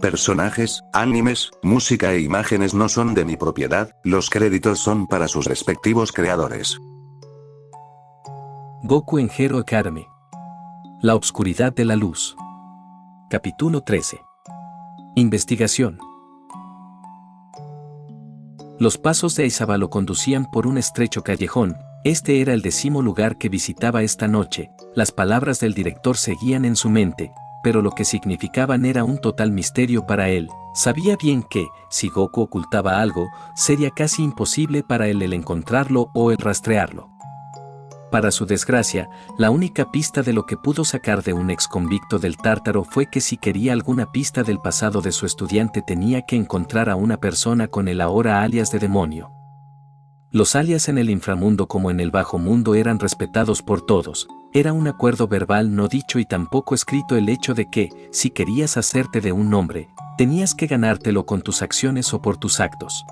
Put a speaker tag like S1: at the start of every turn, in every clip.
S1: Personajes, animes, música e imágenes no son de mi propiedad, los créditos son para sus respectivos creadores.
S2: Goku en Hero Academy. La obscuridad de la luz. Capítulo 13. Investigación. Los pasos de Aizawa lo conducían por un estrecho callejón. Este era el 10º lugar que visitaba esta noche. Las palabras del director seguían en su mente, pero lo que significaban era un total misterio para él. Sabía bien que, si Goku ocultaba algo, sería casi imposible para él el encontrarlo o el rastrearlo. Para su desgracia, la única pista de lo que pudo sacar de un ex convicto del Tártaro fue que si quería alguna pista del pasado de su estudiante tenía que encontrar a una persona con el ahora alias de demonio. Los alias en el inframundo como en el bajo mundo eran respetados por todos. Era un acuerdo verbal no dicho y tampoco escrito el hecho de que, si querías hacerte de un nombre, tenías que ganártelo con tus acciones o por tus actos.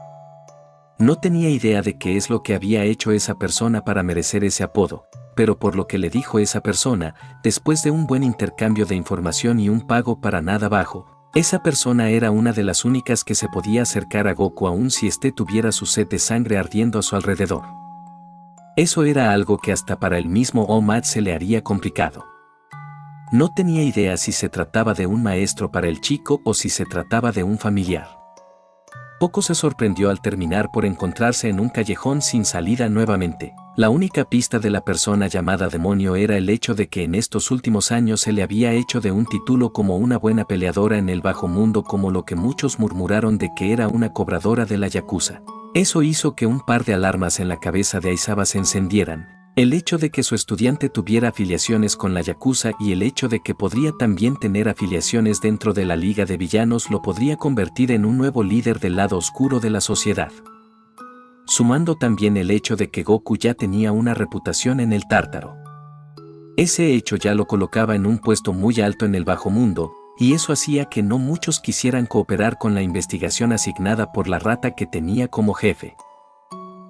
S2: No tenía idea de qué es lo que había hecho esa persona para merecer ese apodo, pero por lo que le dijo esa persona, después de un buen intercambio de información y un pago para nada bajo, esa persona era una de las únicas que se podía acercar a Goku aun si éste tuviera su sed de sangre ardiendo a su alrededor. Eso era algo que hasta para el mismo All-Might se le haría complicado. No tenía idea si se trataba de un maestro para el chico o si se trataba de un familiar. Poco se sorprendió al terminar por encontrarse en un callejón sin salida nuevamente. La única pista de la persona llamada demonio era el hecho de que en estos últimos años se le había hecho de un título como una buena peleadora en el bajo mundo, como lo que muchos murmuraron de que era una cobradora de la Yakuza. Eso hizo que un par de alarmas en la cabeza de Aizawa se encendieran. El hecho de que su estudiante tuviera afiliaciones con la Yakuza y el hecho de que podría también tener afiliaciones dentro de la Liga de Villanos lo podría convertir en un nuevo líder del lado oscuro de la sociedad. Sumando también el hecho de que Goku ya tenía una reputación en el Tártaro. Ese hecho ya lo colocaba en un puesto muy alto en el bajo mundo, y eso hacía que no muchos quisieran cooperar con la investigación asignada por la rata que tenía como jefe.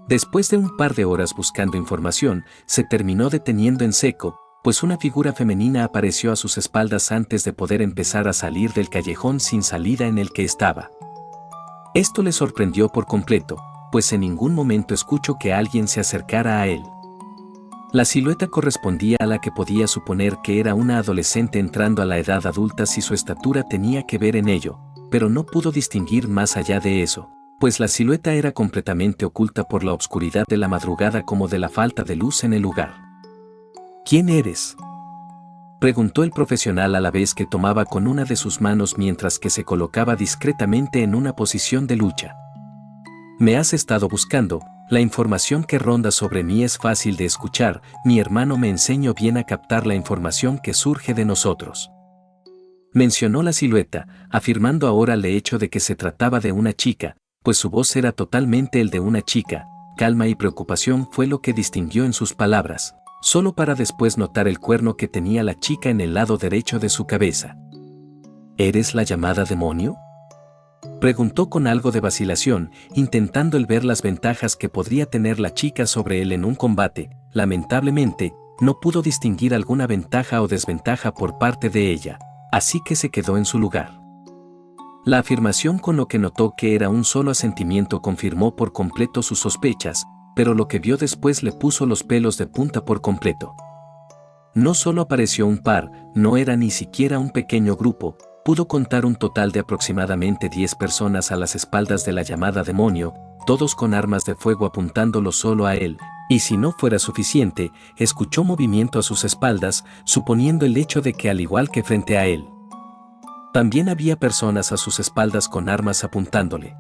S2: Después de un par de horas buscando información, se terminó deteniendo en seco, pues una figura femenina apareció a sus espaldas antes de poder empezar a salir del callejón sin salida en el que estaba. Esto le sorprendió por completo, pues en ningún momento escuchó que alguien se acercara a él. La silueta correspondía a la que podía suponer que era una adolescente entrando a la edad adulta si su estatura tenía que ver en ello, pero no pudo distinguir más allá de eso, pues la silueta era completamente oculta por la oscuridad de la madrugada como de la falta de luz en el lugar. ¿Quién eres?, preguntó el profesional a la vez que tomaba con una de sus manos mientras que se colocaba discretamente en una posición de lucha. Me has estado buscando. La información que ronda sobre mí es fácil de escuchar, mi hermano me enseñó bien a captar la información que surge de nosotros. Mencionó la silueta, afirmando ahora el hecho de que se trataba de una chica, pues su voz era totalmente el de una chica. Calma y preocupación fue lo que distinguió en sus palabras, solo para después notar el cuerno que tenía la chica en el lado derecho de su cabeza. ¿Eres la llamada demonio?, preguntó con algo de vacilación, intentando el ver las ventajas que podría tener la chica sobre él en un combate. Lamentablemente, no pudo distinguir alguna ventaja o desventaja por parte de ella, así que se quedó en su lugar. La afirmación con lo que notó que era un solo asentimiento confirmó por completo sus sospechas, pero lo que vio después le puso los pelos de punta por completo. No solo apareció un par, no era ni siquiera un pequeño grupo. Pudo contar un total de aproximadamente 10 personas a las espaldas de la llamada demonio, todos con armas de fuego apuntándolo solo a él, y si no fuera suficiente, escuchó movimiento a sus espaldas, suponiendo el hecho de que al igual que frente a él, también había personas a sus espaldas con armas apuntándole.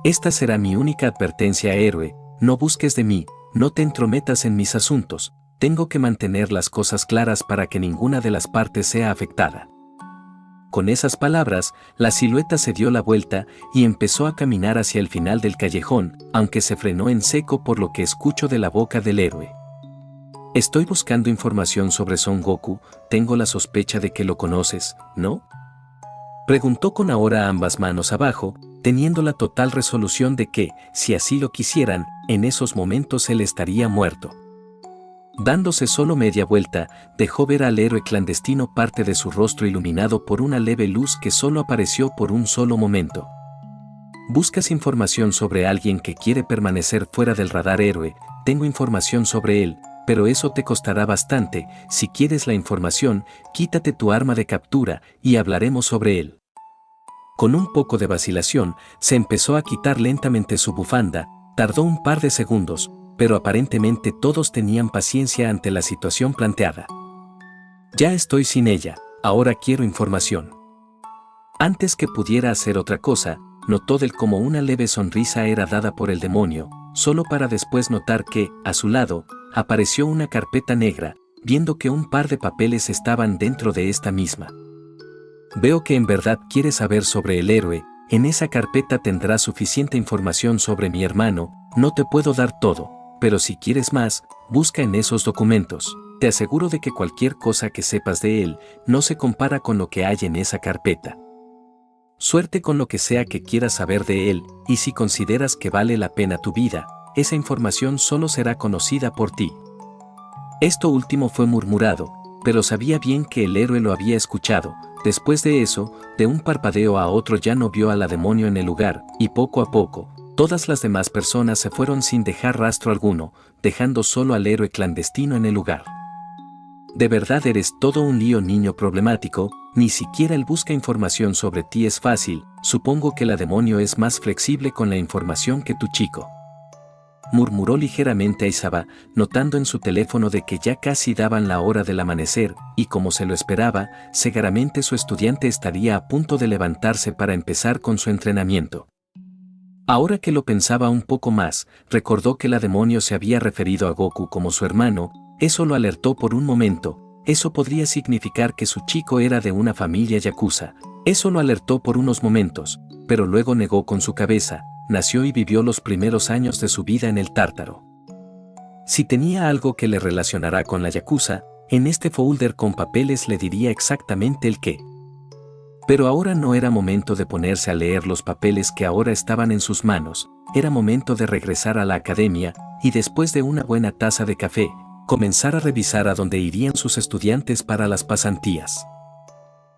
S2: Esta será mi única advertencia, héroe, no busques de mí, no te entrometas en mis asuntos, tengo que mantener las cosas claras para que ninguna de las partes sea afectada. Con esas palabras, la silueta se dio la vuelta y empezó a caminar hacia el final del callejón, aunque se frenó en seco por lo que escuchó de la boca del héroe. Estoy buscando información sobre Son Goku, tengo la sospecha de que lo conoces, ¿no?, preguntó con ahora ambas manos abajo, teniendo la total resolución de que, si así lo quisieran, en esos momentos él estaría muerto. Dándose solo media vuelta, dejó ver al héroe clandestino parte de su rostro iluminado por una leve luz que solo apareció por un solo momento. ¿Buscas información sobre alguien que quiere permanecer fuera del radar héroe? Tengo información sobre él, pero eso te costará bastante. Si quieres la información, quítate tu arma de captura y hablaremos sobre él. Con un poco de vacilación, se empezó a quitar lentamente su bufanda. Tardó un par de segundos, pero aparentemente todos tenían paciencia ante la situación planteada. Ya estoy sin ella, ahora quiero información. Antes que pudiera hacer otra cosa, notó del cómo una leve sonrisa era dada por el demonio, solo para después notar que, a su lado, apareció una carpeta negra, viendo que un par de papeles estaban dentro de esta misma. Veo que en verdad quieres saber sobre el héroe. En esa carpeta tendrás suficiente información sobre mi hermano. No te puedo dar todo, pero si quieres más, busca en esos documentos. Te aseguro de que cualquier cosa que sepas de él no se compara con lo que hay en esa carpeta. Suerte con lo que sea que quieras saber de él, y si consideras que vale la pena tu vida, esa información solo será conocida por ti. Esto último fue murmurado, pero sabía bien que el héroe lo había escuchado. Después de eso, de un parpadeo a otro ya no vio a la demonio en el lugar, y poco a poco, todas las demás personas se fueron sin dejar rastro alguno, dejando solo al héroe clandestino en el lugar. De verdad eres todo un lío, niño problemático. Ni siquiera el busca información sobre ti es fácil. Supongo que la demonio es más flexible con la información que tu chico. Murmuró ligeramente Aizaba, notando en su teléfono de que ya casi daban la hora del amanecer, y como se lo esperaba, seguramente su estudiante estaría a punto de levantarse para empezar con su entrenamiento. Ahora que lo pensaba un poco más, recordó que la demonio se había referido a Goku como su hermano. Eso lo alertó por un momento. Eso podría significar que su chico era de una familia yakuza. Eso lo alertó por unos momentos, pero luego negó con su cabeza. Nació y vivió los primeros años de su vida en el Tártaro. Si tenía algo que le relacionará con la yakuza, en este folder con papeles le diría exactamente el qué. Pero ahora no era momento de ponerse a leer los papeles que ahora estaban en sus manos. Era momento de regresar a la academia, y después de una buena taza de café, comenzar a revisar a dónde irían sus estudiantes para las pasantías.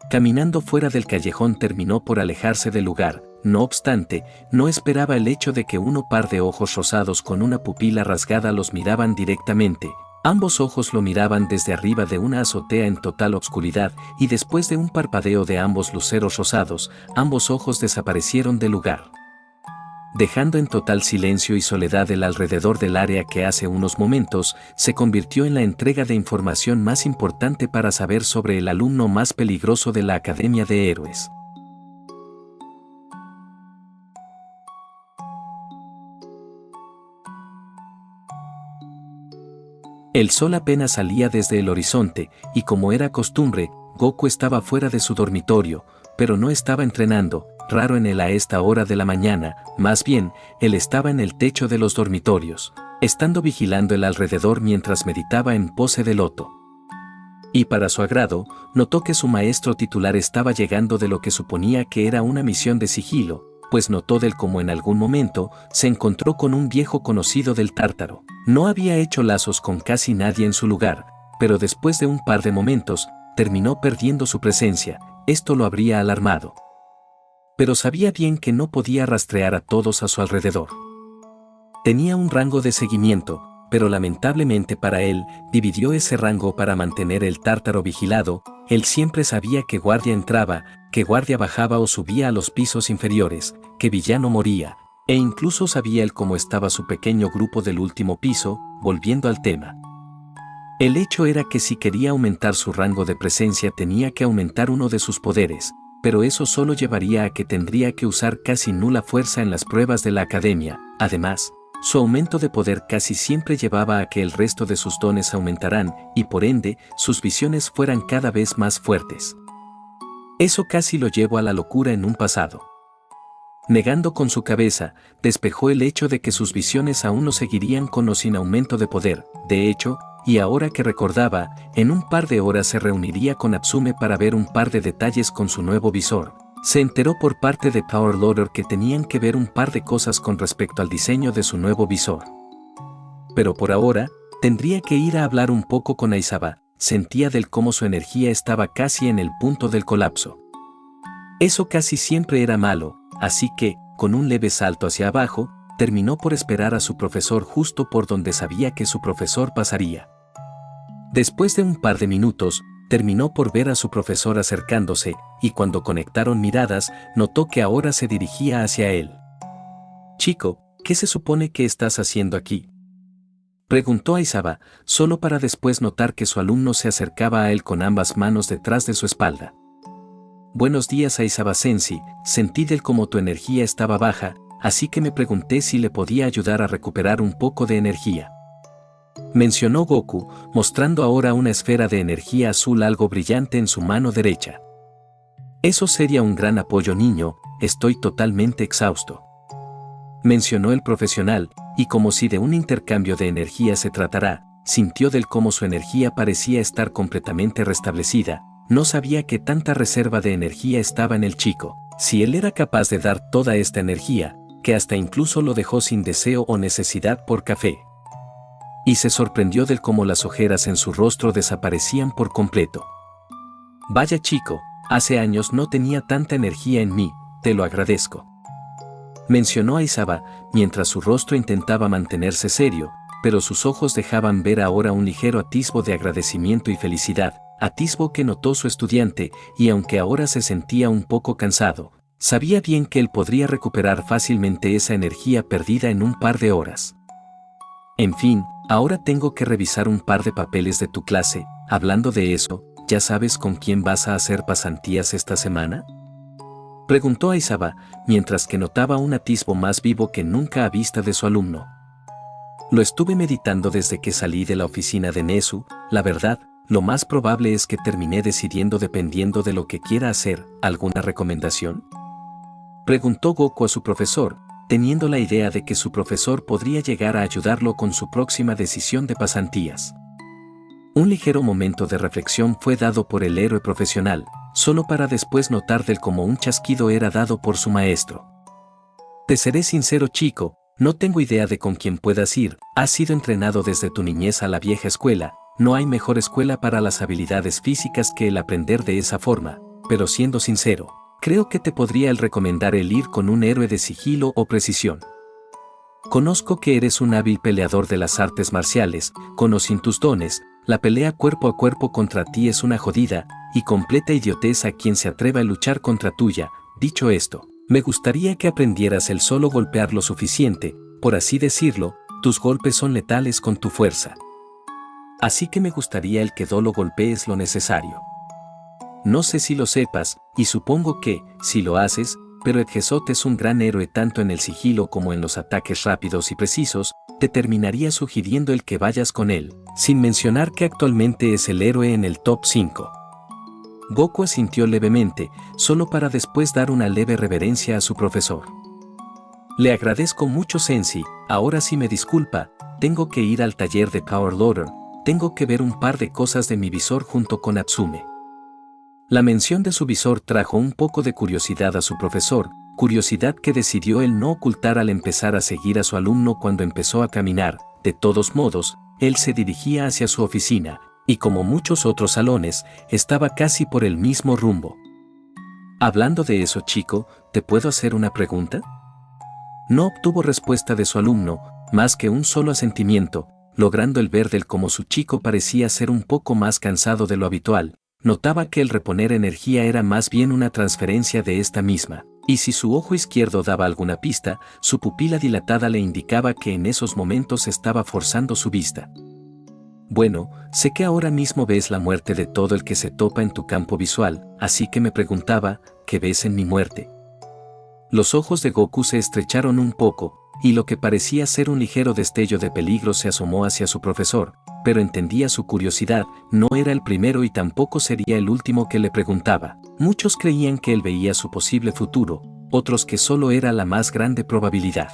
S2: Caminando fuera del callejón terminó por alejarse del lugar. No obstante, no esperaba el hecho de que un par de ojos rosados con una pupila rasgada los miraban directamente. Ambos ojos lo miraban desde arriba de una azotea en total obscuridad, y después de un parpadeo de ambos luceros rosados, ambos ojos desaparecieron del lugar, dejando en total silencio y soledad el alrededor del área que hace unos momentos se convirtió en la entrega de información más importante para saber sobre el alumno más peligroso de la Academia de Héroes. El sol apenas salía desde el horizonte, y como era costumbre, Goku estaba fuera de su dormitorio, pero no estaba entrenando. Raro en él a esta hora de la mañana, más bien, él estaba en el techo de los dormitorios, estando vigilando el alrededor mientras meditaba en pose de loto. Y para su agrado, notó que su maestro titular estaba llegando de lo que suponía que era una misión de sigilo, pues notó del cómo en algún momento se encontró con un viejo conocido del Tártaro. No había hecho lazos con casi nadie en su lugar, pero después de un par de momentos, terminó perdiendo su presencia. Esto lo habría alarmado. Pero sabía bien que no podía rastrear a todos a su alrededor. Tenía un rango de seguimiento, pero lamentablemente para él, dividió ese rango para mantener el Tártaro vigilado. Él siempre sabía que guardia entraba, que guardia bajaba o subía a los pisos inferiores, que villano moría, e incluso sabía él cómo estaba su pequeño grupo del último piso. Volviendo al tema. El hecho era que si quería aumentar su rango de presencia tenía que aumentar uno de sus poderes, pero eso solo llevaría a que tendría que usar casi nula fuerza en las pruebas de la academia. Además, su aumento de poder casi siempre llevaba a que el resto de sus dones aumentaran, y por ende, sus visiones fueran cada vez más fuertes. Eso casi lo llevó a la locura en un pasado. Negando con su cabeza, despejó el hecho de que sus visiones aún no seguirían con o sin aumento de poder. De hecho, y ahora que recordaba, en un par de horas se reuniría con Natsume para ver un par de detalles con su nuevo visor. Se enteró por parte de Power Loader que tenían que ver un par de cosas con respecto al diseño de su nuevo visor. Pero por ahora, Tendría que ir a hablar un poco con Aizaba, sentía del cómo su energía estaba casi en el punto del colapso. Eso casi siempre era malo, así que, con un leve salto hacia abajo, terminó por esperar a su profesor justo por donde sabía que su profesor pasaría. Después de un par de minutos, terminó por ver a su profesor acercándose, y cuando conectaron miradas, notó que ahora se dirigía hacia él. «Chico, ¿qué se supone que estás haciendo aquí?», preguntó Aizaba, solo para después notar que su alumno se acercaba a él con ambas manos detrás de su espalda. «Buenos días, Aizaba-sensei, sentí del cómo tu energía estaba baja, así que me pregunté si le podía ayudar a recuperar un poco de energía», mencionó Goku, mostrando ahora una esfera de energía azul algo brillante en su mano derecha. «Eso sería un gran apoyo, niño, estoy totalmente exhausto», mencionó el profesional, y como si de un intercambio de energía se tratara, sintió del cómo su energía parecía estar completamente restablecida. No sabía que tanta reserva de energía estaba en el chico, si él era capaz de dar toda esta energía, que hasta incluso lo dejó sin deseo o necesidad por café. Y se sorprendió del cómo las ojeras en su rostro desaparecían por completo. «Vaya chico, hace años no tenía tanta energía en mí, te lo agradezco», mencionó Aizaba, mientras su rostro intentaba mantenerse serio, pero sus ojos dejaban ver ahora un ligero atisbo de agradecimiento y felicidad, atisbo que notó su estudiante, y aunque ahora se sentía un poco cansado, sabía bien que él podría recuperar fácilmente esa energía perdida en un par de horas. «En fin, ahora tengo que revisar un par de papeles de tu clase, hablando de eso, ¿ya sabes con quién vas a hacer pasantías esta semana?», preguntó Aizaba, mientras que notaba un atisbo más vivo que nunca a vista de su alumno. «Lo estuve meditando desde que salí de la oficina de Nezu, la verdad, lo más probable es que terminé decidiendo dependiendo de lo que quiera hacer. ¿Alguna recomendación?», preguntó Goku a su profesor, teniendo la idea de que su profesor podría llegar a ayudarlo con su próxima decisión de pasantías. Un ligero momento de reflexión fue dado por el héroe profesional, solo para después notar del cómo un chasquido era dado por su maestro. «Te seré sincero, chico, no tengo idea de con quién puedas ir, has sido entrenado desde tu niñez a la vieja escuela, no hay mejor escuela para las habilidades físicas que el aprender de esa forma, pero siendo sincero, creo que te podría recomendar el ir con un héroe de sigilo o precisión. Conozco que eres un hábil peleador de las artes marciales, con o sin tus dones, la pelea cuerpo a cuerpo contra ti es una jodida y completa idiotez a quien se atreva a luchar contra tuya. Dicho esto, me gustaría que aprendieras el solo golpear lo suficiente, por así decirlo, tus golpes son letales con tu fuerza. Así que me gustaría el que solo golpees lo necesario. No sé si lo sepas, y supongo que, si lo haces, pero Edgesot es un gran héroe tanto en el sigilo como en los ataques rápidos y precisos, te terminaría sugiriendo el que vayas con él, sin mencionar que actualmente es el héroe en el top 5. Goku asintió levemente, solo para después dar una leve reverencia a su profesor. «Le agradezco mucho, Sensei, ahora sí me disculpa, tengo que ir al taller de Power Loader, tengo que ver un par de cosas de mi visor junto con Natsume». La mención de su visor trajo un poco de curiosidad a su profesor, curiosidad que decidió él no ocultar al empezar a seguir a su alumno cuando empezó a caminar. De todos modos, él se dirigía hacia su oficina, y como muchos otros salones, estaba casi por el mismo rumbo. «Hablando de eso, chico, ¿te puedo hacer una pregunta?». No obtuvo respuesta de su alumno, más que un solo asentimiento, logrando el ver del cómo su chico parecía ser un poco más cansado de lo habitual. Notaba que el reponer energía era más bien una transferencia de esta misma, y si su ojo izquierdo daba alguna pista, su pupila dilatada le indicaba que en esos momentos estaba forzando su vista. «Bueno, sé que ahora mismo ves la muerte de todo el que se topa en tu campo visual, así que me preguntaba, ¿qué ves en mi muerte?». Los ojos de Goku se estrecharon un poco, y lo que parecía ser un ligero destello de peligro se asomó hacia su profesor, pero entendía su curiosidad, no era el primero y tampoco sería el último que le preguntaba. Muchos creían que él veía su posible futuro, otros que solo era la más grande probabilidad.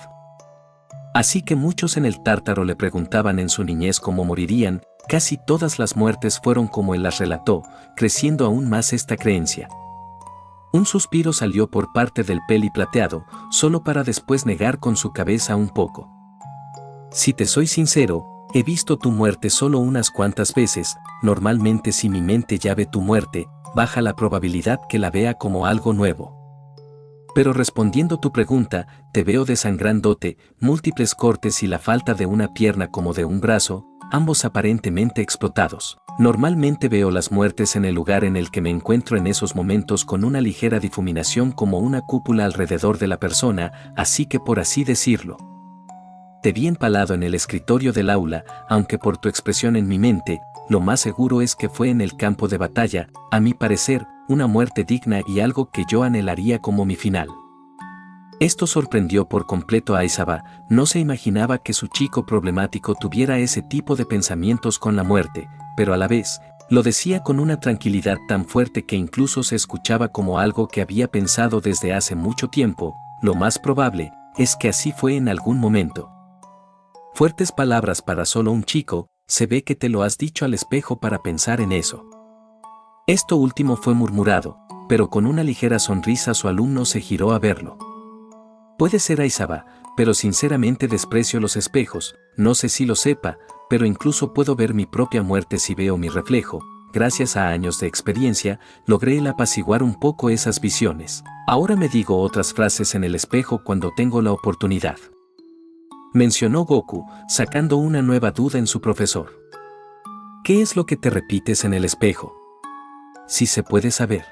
S2: Así que muchos en el Tártaro le preguntaban en su niñez cómo morirían, casi todas las muertes fueron como él las relató, creciendo aún más esta creencia. Un suspiro salió por parte del peli plateado, solo para después negar con su cabeza un poco. «Si te soy sincero, He visto tu muerte solo unas cuantas veces, normalmente si mi mente ya ve tu muerte, baja la probabilidad que la vea como algo nuevo. Pero respondiendo tu pregunta, te veo desangrándote, múltiples cortes y la falta de una pierna como de un brazo, ambos aparentemente explotados. Normalmente veo las muertes en el lugar en el que me encuentro en esos momentos con una ligera difuminación como una cúpula alrededor de la persona, así que por así decirlo. Te vi empalado en el escritorio del aula, aunque por tu expresión en mi mente, lo más seguro es que fue en el campo de batalla, a mi parecer, una muerte digna y algo que yo anhelaría como mi final. Esto sorprendió por completo a Aizaba, no se imaginaba que su chico problemático tuviera ese tipo de pensamientos con la muerte, pero a la vez, lo decía con una tranquilidad tan fuerte que incluso se escuchaba como algo que había pensado desde hace mucho tiempo. Lo más probable es que así fue en algún momento. Fuertes palabras para solo un chico, se ve que te lo has dicho al espejo para pensar en eso. Esto último fue murmurado, pero con una ligera sonrisa su alumno se giró a verlo. Puede ser Aizaba, pero sinceramente desprecio los espejos, no sé si lo sepa, pero incluso puedo ver mi propia muerte si veo mi reflejo. Gracias a años de experiencia, logré el apaciguar un poco esas visiones. Ahora me digo otras frases en el espejo cuando tengo la oportunidad. Mencionó Goku, sacando una nueva duda en su profesor. ¿Qué es lo que te repites en el espejo? Si se puede saber.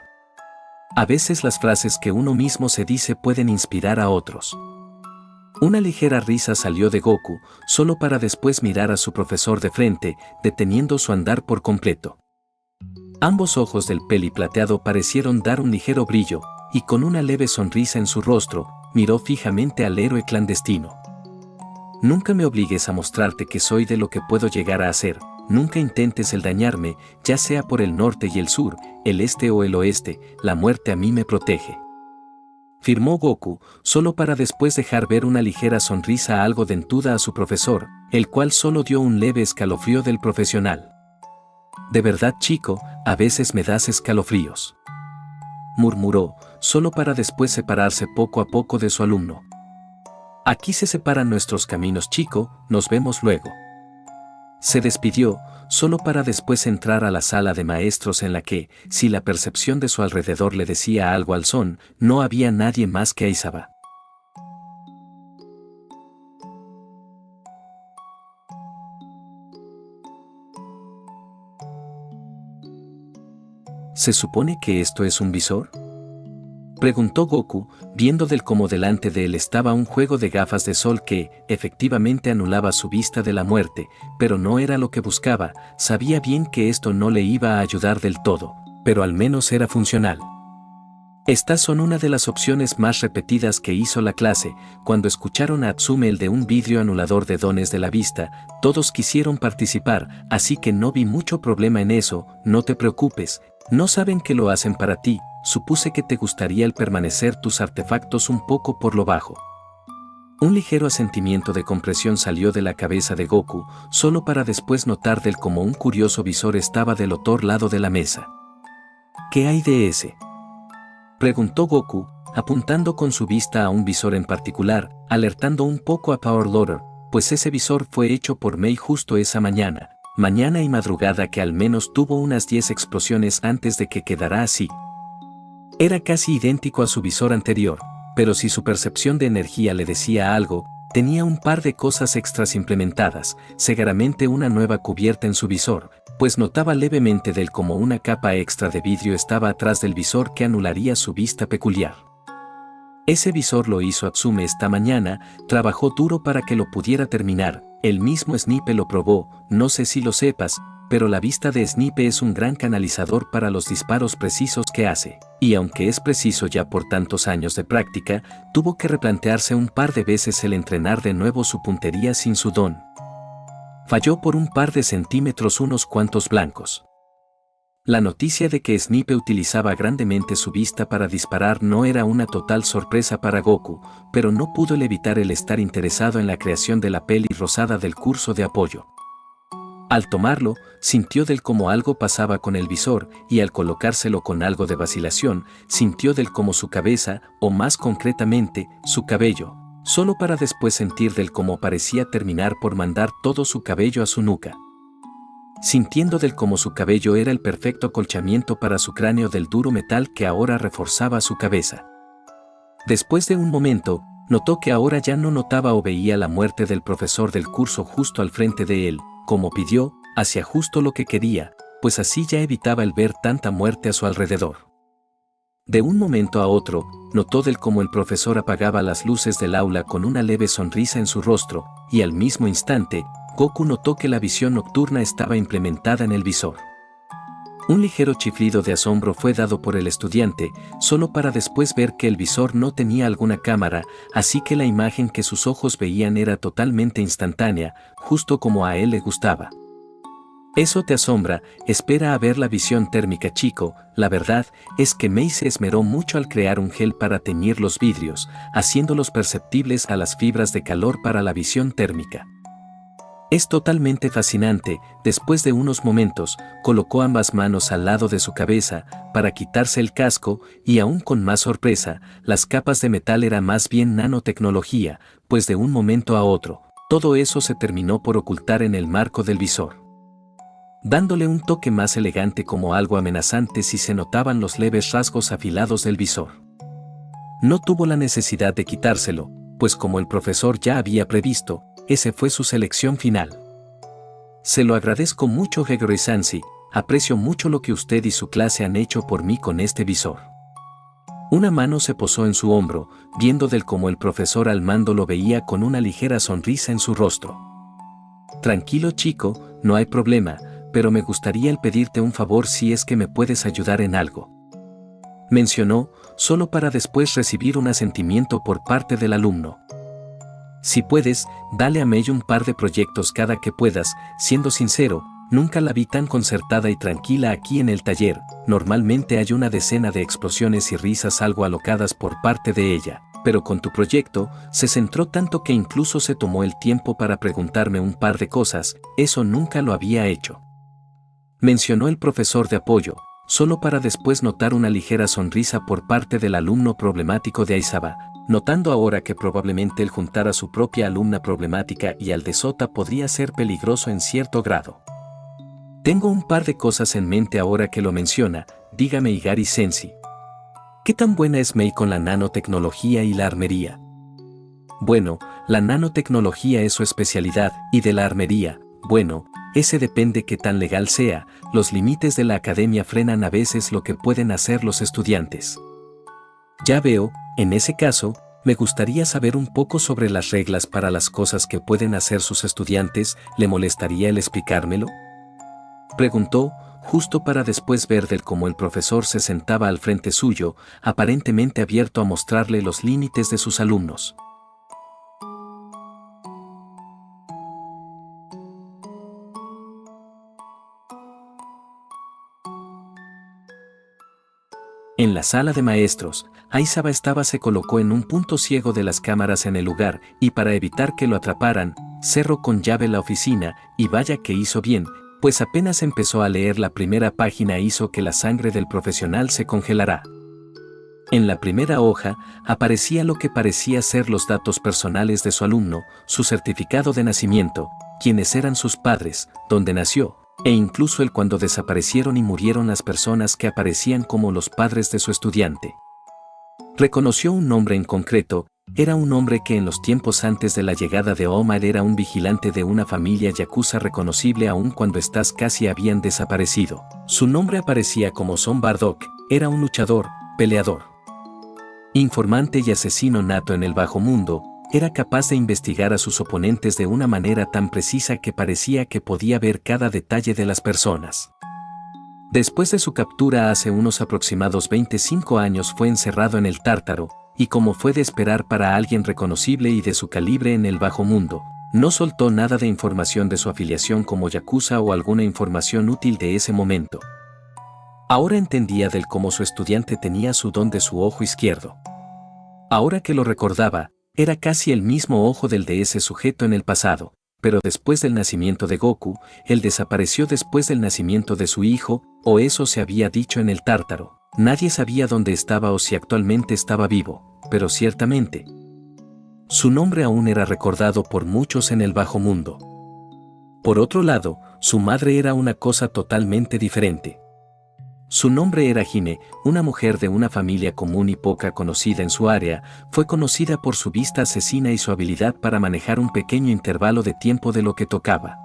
S2: A veces las frases que uno mismo se dice pueden inspirar a otros. Una ligera risa salió de Goku, solo para después mirar a su profesor de frente, deteniendo su andar por completo. Ambos ojos del peli plateado parecieron dar un ligero brillo, y con una leve sonrisa en su rostro, miró fijamente al héroe clandestino. Nunca me obligues a mostrarte que soy de lo que puedo llegar a hacer, nunca intentes el dañarme, ya sea por el norte y el sur, el este o el oeste, la muerte a mí me protege. Firmó Goku, solo para después dejar ver una ligera sonrisa algo dentuda a su profesor, el cual solo dio un leve escalofrío del profesional. De verdad chico, a veces me das escalofríos. Murmuró, solo para después separarse poco a poco de su alumno. Aquí se separan nuestros caminos chico, nos vemos luego. Se despidió, solo para después entrar a la sala de maestros en la que, si la percepción de su alrededor le decía algo al son, no había nadie más que Aizaba. ¿Se supone que esto es un visor? Preguntó Goku, viendo del cómo delante de él estaba un juego de gafas de sol que, efectivamente anulaba su vista de la muerte, pero no era lo que buscaba, sabía bien que esto no le iba a ayudar del todo, pero al menos era funcional. Estas son una de las opciones más repetidas que hizo la clase. Cuando escucharon a Atsume el de un vidrio anulador de dones de la vista, todos quisieron participar, así que no vi mucho problema en eso, no te preocupes, no saben que lo hacen para ti. Supuse que te gustaría el permanecer tus artefactos un poco por lo bajo. Un ligero asentimiento de compresión salió de la cabeza de Goku, solo para después notar del cómo un curioso visor estaba del otro lado de la mesa. ¿Qué hay de ese?, preguntó Goku, apuntando con su vista a un visor en particular, alertando un poco a Power Loader, pues ese visor fue hecho por Mei justo esa mañana y madrugada que al menos tuvo unas 10 explosiones antes de que quedara así. Era casi idéntico a su visor anterior, pero si su percepción de energía le decía algo, tenía un par de cosas extras implementadas, seguramente una nueva cubierta en su visor, pues notaba levemente del cómo una capa extra de vidrio estaba atrás del visor que anularía su vista peculiar. Ese visor lo hizo Atsume esta mañana, trabajó duro para que lo pudiera terminar, el mismo Snipe lo probó, no sé si lo sepas, pero la vista de Snipe es un gran canalizador para los disparos precisos que hace, y aunque es preciso ya por tantos años de práctica, tuvo que replantearse un par de veces el entrenar de nuevo su puntería sin su don. Falló por un par de centímetros unos cuantos blancos. La noticia de que Snipe utilizaba grandemente su vista para disparar no era una total sorpresa para Goku, pero no pudo evitar el estar interesado en la creación de la peli rosada del curso de apoyo. Al tomarlo, sintió del cómo algo pasaba con el visor, y al colocárselo con algo de vacilación, sintió del cómo su cabeza, o más concretamente, su cabello, solo para después sentir del cómo parecía terminar por mandar todo su cabello a su nuca. Sintiendo del cómo su cabello era el perfecto acolchamiento para su cráneo del duro metal que ahora reforzaba su cabeza. Después de un momento, notó que ahora ya no notaba o veía la muerte del profesor del curso justo al frente de él, como pidió, hacía justo lo que quería, pues así ya evitaba el ver tanta muerte a su alrededor. De un momento a otro, notó del cómo el profesor apagaba las luces del aula con una leve sonrisa en su rostro, y al mismo instante, Goku notó que la visión nocturna estaba implementada en el visor. Un ligero chiflido de asombro fue dado por el estudiante, solo para después ver que el visor no tenía alguna cámara, así que la imagen que sus ojos veían era totalmente instantánea, justo como a él le gustaba. Eso te asombra, espera a ver la visión térmica, chico. La verdad es que Mei se esmeró mucho al crear un gel para teñir los vidrios, haciéndolos perceptibles a las fibras de calor para la visión térmica. Es totalmente fascinante. Después de unos momentos, colocó ambas manos al lado de su cabeza para quitarse el casco y aún con más sorpresa, las capas de metal eran más bien nanotecnología, pues de un momento a otro, todo eso se terminó por ocultar en el marco del visor, dándole un toque más elegante, como algo amenazante si se notaban los leves rasgos afilados del visor. No tuvo la necesidad de quitárselo, pues como el profesor ya había previsto, ese fue su selección final. Se lo agradezco mucho, Gegoro-Sansi, aprecio mucho lo que usted y su clase han hecho por mí con este visor. Una mano se posó en su hombro, viendo del cómo el profesor al mando lo veía con una ligera sonrisa en su rostro. Tranquilo, chico, no hay problema, pero me gustaría el pedirte un favor si es que me puedes ayudar en algo. Mencionó, solo para después recibir un asentimiento por parte del alumno. Si puedes, dale a Mei un par de proyectos cada que puedas. Siendo sincero, nunca la vi tan concertada y tranquila aquí en el taller. Normalmente hay una decena de explosiones y risas algo alocadas por parte de ella, pero con tu proyecto, se centró tanto que incluso se tomó el tiempo para preguntarme un par de cosas. Eso nunca lo había hecho. Mencionó el profesor de apoyo, solo para después notar una ligera sonrisa por parte del alumno problemático de Aizawa, notando ahora que probablemente el juntar a su propia alumna problemática y al de Sota podría ser peligroso en cierto grado. Tengo un par de cosas en mente ahora que lo menciona. Dígame, Igari-Sensi. ¿Qué tan buena es Mei con la nanotecnología y la armería? Bueno, la nanotecnología es su especialidad, y de la armería, bueno, ese depende qué tan legal sea. Los límites de la academia frenan a veces lo que pueden hacer los estudiantes. Ya veo. En ese caso, me gustaría saber un poco sobre las reglas para las cosas que pueden hacer sus estudiantes. ¿Le molestaría el explicármelo?, preguntó, justo para después ver del cómo el profesor se sentaba al frente suyo, aparentemente abierto a mostrarle los límites de sus alumnos. En la sala de maestros, Aizawa se colocó en un punto ciego de las cámaras en el lugar, y para evitar que lo atraparan, cerró con llave la oficina, y vaya que hizo bien, pues apenas empezó a leer la primera página hizo que la sangre del profesional se congelara. En la primera hoja, aparecía lo que parecía ser los datos personales de su alumno, su certificado de nacimiento, quiénes eran sus padres, dónde nació, e incluso el cuando desaparecieron y murieron las personas que aparecían como los padres de su estudiante. Reconoció un nombre en concreto. Era un hombre que en los tiempos antes de la llegada de Omar era un vigilante de una familia yakuza reconocible aun cuando estas casi habían desaparecido. Su nombre aparecía como Son Bardock. Era un luchador, peleador, informante y asesino nato en el bajo mundo. Era capaz de investigar a sus oponentes de una manera tan precisa que parecía que podía ver cada detalle de las personas. Después de su captura hace unos aproximados 25 años fue encerrado en el Tártaro, y como fue de esperar para alguien reconocible y de su calibre en el bajo mundo, no soltó nada de información de su afiliación como yakuza o alguna información útil de ese momento. Ahora entendía del cómo su estudiante tenía su don de su ojo izquierdo. Ahora que lo recordaba, era casi el mismo ojo del de ese sujeto en el pasado, pero después del nacimiento de Goku, él desapareció después del nacimiento de su hijo, o eso se había dicho en el Tártaro. Nadie sabía dónde estaba o si actualmente estaba vivo, pero ciertamente Su nombre aún era recordado por muchos en el bajo mundo. Por otro lado, su madre era una cosa totalmente diferente. Su nombre era Hime, una mujer de una familia común y poca conocida en su área. Fue conocida por su vista asesina y su habilidad para manejar un pequeño intervalo de tiempo de lo que tocaba.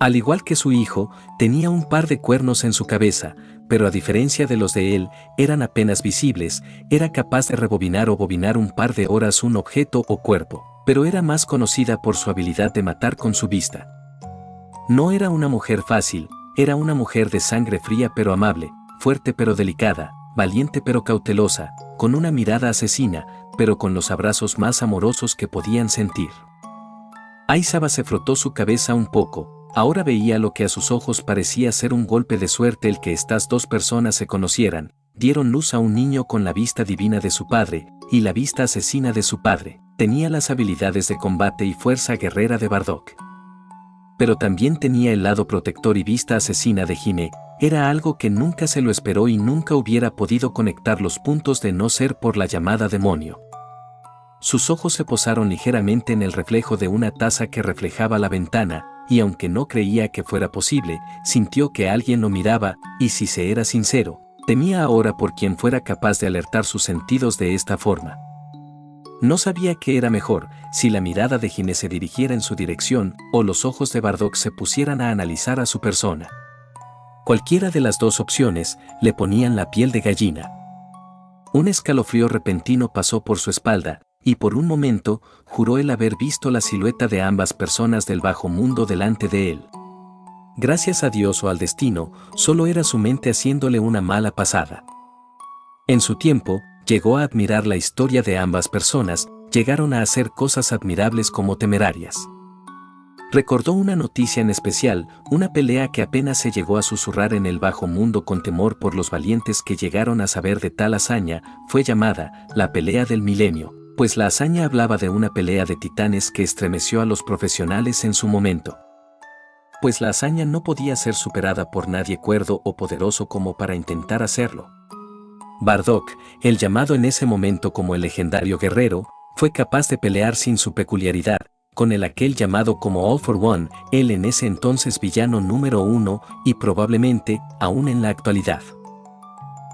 S2: Al igual que su hijo, tenía un par de cuernos en su cabeza, pero a diferencia de los de él, eran apenas visibles. Era capaz de rebobinar o bobinar un par de horas un objeto o cuerpo, pero era más conocida por su habilidad de matar con su vista. No era una mujer fácil, era una mujer de sangre fría pero amable, fuerte pero delicada, valiente pero cautelosa, con una mirada asesina, pero con los abrazos más amorosos que podían sentir. Aisaba se frotó su cabeza un poco. Ahora veía lo que a sus ojos parecía ser un golpe de suerte el que estas dos personas se conocieran. Dieron luz a un niño con la vista divina de su padre, y la vista asesina de su padre. Tenía las habilidades de combate y fuerza guerrera de Bardock. Pero también tenía el lado protector y vista asesina de Hime. Era algo que nunca se lo esperó y nunca hubiera podido conectar los puntos de no ser por la llamada demonio. Sus ojos se posaron ligeramente en el reflejo de una taza que reflejaba la ventana, y aunque no creía que fuera posible, sintió que alguien lo miraba, y si se era sincero, temía ahora por quien fuera capaz de alertar sus sentidos de esta forma. No sabía qué era mejor, si la mirada de Hime se dirigiera en su dirección, o los ojos de Bardock se pusieran a analizar a su persona. Cualquiera de las dos opciones, le ponían la piel de gallina. Un escalofrío repentino pasó por su espalda, y por un momento, juró el haber visto la silueta de ambas personas del bajo mundo delante de él. Gracias a Dios o al destino, solo era su mente haciéndole una mala pasada. En su tiempo, llegó a admirar la historia de ambas personas, llegaron a hacer cosas admirables como temerarias. Recordó una noticia en especial, una pelea que apenas se llegó a susurrar en el bajo mundo con temor por los valientes que llegaron a saber de tal hazaña, fue llamada la pelea del milenio. Pues la hazaña hablaba de una pelea de titanes que estremeció a los profesionales en su momento. Pues la hazaña no podía ser superada por nadie cuerdo o poderoso como para intentar hacerlo. Bardock, el llamado en ese momento como el legendario guerrero, fue capaz de pelear sin su peculiaridad, con el aquel llamado como All for One, él en ese entonces villano número 1 y probablemente, aún en la actualidad.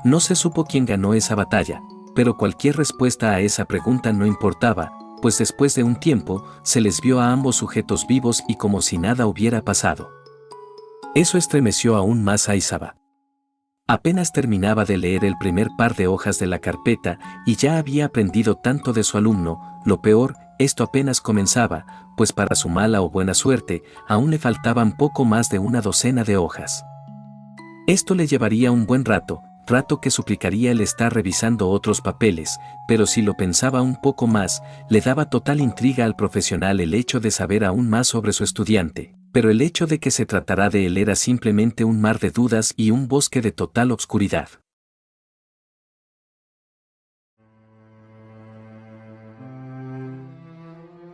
S2: No se supo quién ganó esa batalla, pero cualquier respuesta a esa pregunta no importaba, pues después de un tiempo, se les vio a ambos sujetos vivos y como si nada hubiera pasado. Eso estremeció aún más a Aisaba. Apenas terminaba de leer el primer par de hojas de la carpeta y ya había aprendido tanto de su alumno. Lo peor, esto apenas comenzaba, pues para su mala o buena suerte, aún le faltaban poco más de una docena de hojas. Esto le llevaría un buen rato que suplicaría el estar revisando otros papeles, pero si lo pensaba un poco más, le daba total intriga al profesional el hecho de saber aún más sobre su estudiante, pero el hecho de que se tratara de él era simplemente un mar de dudas y un bosque de total obscuridad.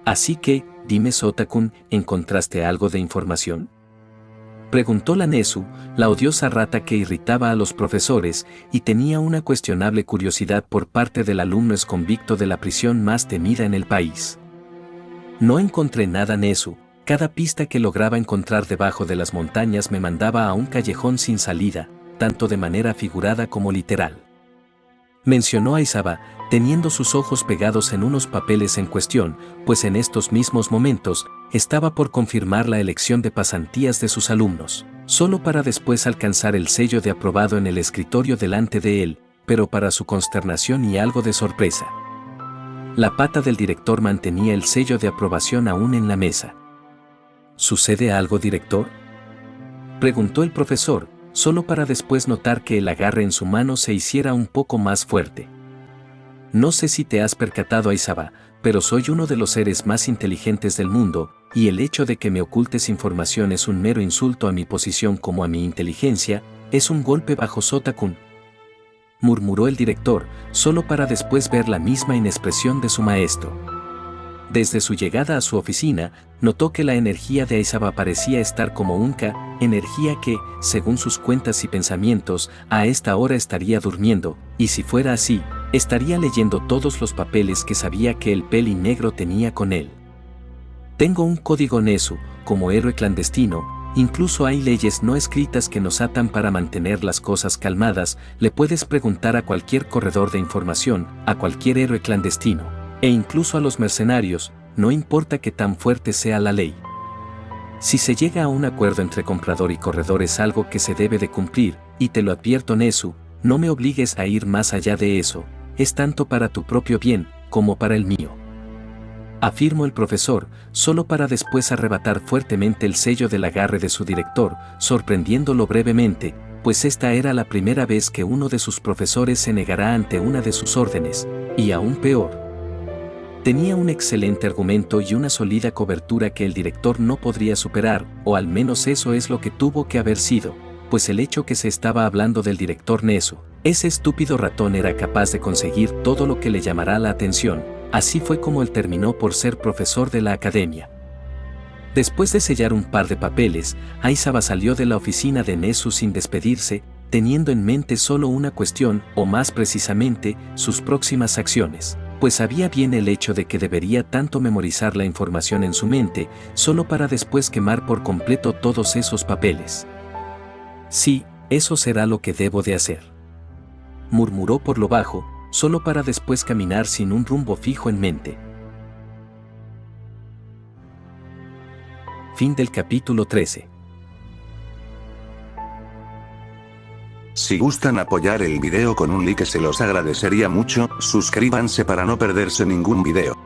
S2: Así que, dime Sota-kun, ¿encontraste algo de información? Preguntó la Nezu, la odiosa rata que irritaba a los profesores y tenía una cuestionable curiosidad por parte del alumno exconvicto de la prisión más temida en el país. No encontré nada, Nezu. Cada pista que lograba encontrar debajo de las montañas me mandaba a un callejón sin salida, tanto de manera figurada como literal. Mencionó Aisaba, teniendo sus ojos pegados en unos papeles en cuestión, pues en estos mismos momentos, estaba por confirmar la elección de pasantías de sus alumnos, solo para después alcanzar el sello de aprobado en el escritorio delante de él, pero para su consternación y algo de sorpresa. La pata del director mantenía el sello de aprobación aún en la mesa. ¿Sucede algo, director?, preguntó el profesor, solo para después notar que el agarre en su mano se hiciera un poco más fuerte. No sé si te has percatado, Aisaba, pero soy uno de los seres más inteligentes del mundo, y el hecho de que me ocultes información es un mero insulto a mi posición como a mi inteligencia, es un golpe bajo Sota-kun, murmuró el director, solo para después ver la misma inexpresión de su maestro. Desde su llegada a su oficina, notó que la energía de Aisaba parecía estar como un K, energía que, según sus cuentas y pensamientos, a esta hora estaría durmiendo, y si fuera así, estaría leyendo todos los papeles que sabía que el peli negro tenía con él. Tengo un código Nesu, como héroe clandestino, incluso hay leyes no escritas que nos atan para mantener las cosas calmadas, le puedes preguntar a cualquier corredor de información, a cualquier héroe clandestino, e incluso a los mercenarios, no importa que tan fuerte sea la ley. Si se llega a un acuerdo entre comprador y corredor es algo que se debe de cumplir, y te lo advierto Nesu, no me obligues a ir más allá de eso, es tanto para tu propio bien, como para el mío. Afirmó el profesor, solo para después arrebatar fuertemente el sello del agarre de su director, sorprendiéndolo brevemente, pues esta era la primera vez que uno de sus profesores se negará ante una de sus órdenes, y aún peor. Tenía un excelente argumento y una sólida cobertura que el director no podría superar, o al menos eso es lo que tuvo que haber sido, pues el hecho que se estaba hablando del director Nesu, ese estúpido ratón era capaz de conseguir todo lo que le llamará la atención, así fue como él terminó por ser profesor de la academia. Después de sellar un par de papeles, Aizawa salió de la oficina de Nesu sin despedirse, teniendo en mente solo una cuestión, o más precisamente, sus próximas acciones. Pues sabía bien el hecho de que debería tanto memorizar la información en su mente, solo para después quemar por completo todos esos papeles. Sí, eso será lo que debo de hacer. Murmuró por lo bajo, solo para después caminar sin un rumbo fijo en mente. Fin del capítulo 13.
S1: Si gustan apoyar el video con un like se los agradecería mucho, suscríbanse para no perderse ningún video.